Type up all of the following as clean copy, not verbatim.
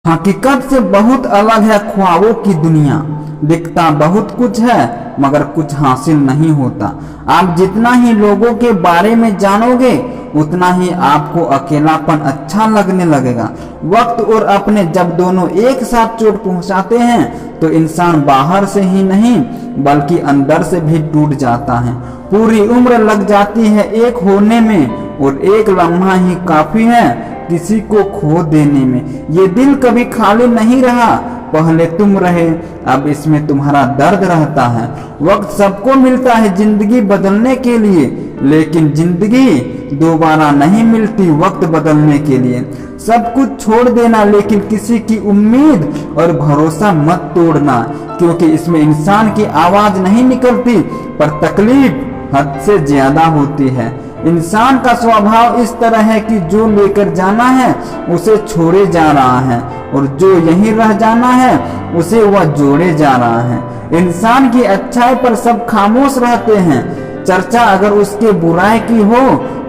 हकीकत से बहुत अलग है ख्वाबों की दुनिया। दिखता बहुत कुछ है मगर कुछ हासिल नहीं होता। आप जितना ही लोगों के बारे में जानोगे उतना ही आपको अकेलापन अच्छा लगने लगेगा। वक्त और अपने जब दोनों एक साथ चोट पहुंचाते हैं तो इंसान बाहर से ही नहीं बल्कि अंदर से भी टूट जाता है। पूरी उम्र लग जाती है एक होने में और एक लम्हा ही काफी है किसी को खो देने में। ये दिल कभी खाली नहीं रहा, पहले तुम रहे, अब इसमें तुम्हारा दर्द रहता है। वक्त सबको मिलता है जिंदगी बदलने के लिए, लेकिन जिंदगी दोबारा नहीं मिलती वक्त बदलने के लिए। सब कुछ छोड़ देना लेकिन किसी की उम्मीद और भरोसा मत तोड़ना, क्योंकि इसमें इंसान की आवाज नहीं निकलती पर तकलीफ हद से ज्यादा होती है। इंसान का स्वभाव इस तरह है कि जो लेकर जाना है उसे छोड़े जा रहा है और जो यहीं रह जाना है उसे वह जोड़े जा रहा है। इंसान की अच्छाई पर सब खामोश रहते हैं, चर्चा अगर उसके बुराई की हो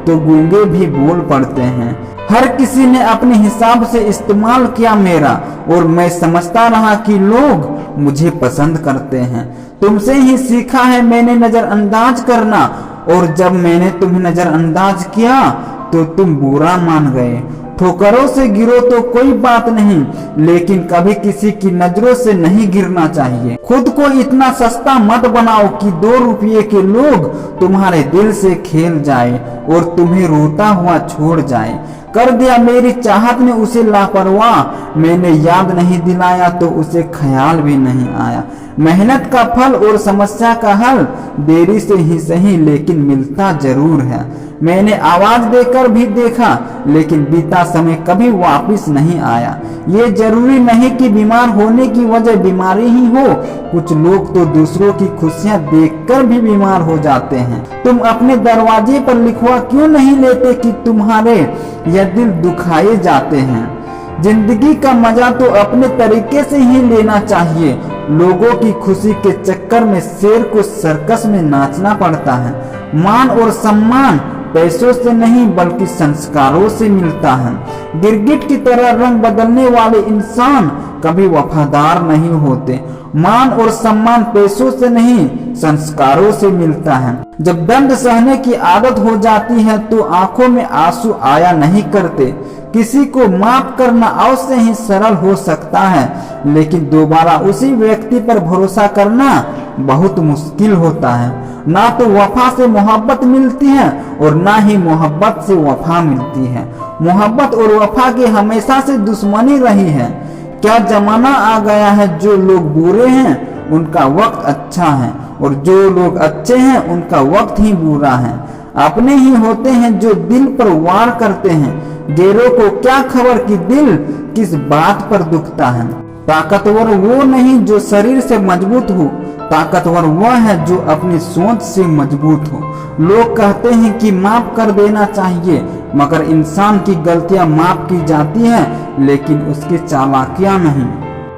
तो गूंगे भी बोल पड़ते हैं। हर किसी ने अपने हिसाब से इस्तेमाल किया मेरा और मैं समझता रहा कि लोग मुझे पसंद करते हैं। तुमसे ही सीखा है मैंने नजरअंदाज करना, और जब मैंने तुम्हें नजरअंदाज किया तो तुम बुरा मान गए। ठोकरों से गिरो तो कोई बात नहीं, लेकिन कभी किसी की नजरों से नहीं गिरना चाहिए। खुद को इतना सस्ता मत बनाओ कि 2 रुपये के लोग तुम्हारे दिल से खेल जाए और तुम्हें रोता हुआ छोड़ जाए। कर दिया मेरी चाहत ने उसे लापरवाह, मैंने याद नहीं दिलाया तो उसे ख्याल भी नहीं आया। मेहनत का फल और समस्या का हल देरी से ही सही लेकिन मिलता जरूर है। मैंने आवाज देकर भी देखा लेकिन बीता समय कभी वापस नहीं आया। ये जरूरी नहीं कि बीमार होने की वजह बीमारी ही हो, कुछ लोग तो दूसरों की खुशियां देखकर भी बीमार हो जाते हैं। तुम अपने दरवाजे पर लिखवा क्यों नहीं लेते कि तुम्हारे यह दिल दुखाए जाते हैं। जिंदगी का मजा तो अपने तरीके से ही लेना चाहिए। लोगों की खुशी के चक्कर में शेर को सर्कस में नाचना पड़ता है। मान और सम्मान पैसों से नहीं बल्कि संस्कारों से मिलता है। गिरगिट की तरह रंग बदलने वाले इंसान कभी वफादार नहीं होते। मान और सम्मान पैसों से नहीं संस्कारों से मिलता है। जब दर्द सहने की आदत हो जाती है तो आंखों में आंसू आया नहीं करते। किसी को माफ करना अवश्य ही सरल हो सकता है, लेकिन दोबारा उसी व्यक्ति पर भरोसा करना बहुत मुश्किल होता है। ना तो वफा से मोहब्बत मिलती है और ना ही मोहब्बत से वफा मिलती है। मोहब्बत और वफा की हमेशा से दुश्मनी रही है। क्या जमाना आ गया है, जो लोग बुरे हैं उनका वक्त अच्छा है और जो लोग अच्छे हैं उनका वक्त ही बुरा है। अपने ही होते हैं जो दिल पर वार करते हैं। गैरों को क्या खबर कि दिल किस बात पर दुखता है। ताकतवर वो नहीं जो शरीर से मजबूत हो, ताकतवर वह है जो अपनी सोच से मजबूत हो। लोग कहते हैं कि माफ कर देना चाहिए, मगर इंसान की गलतियां माफ की जाती हैं लेकिन उसकी चालाकियां नहीं।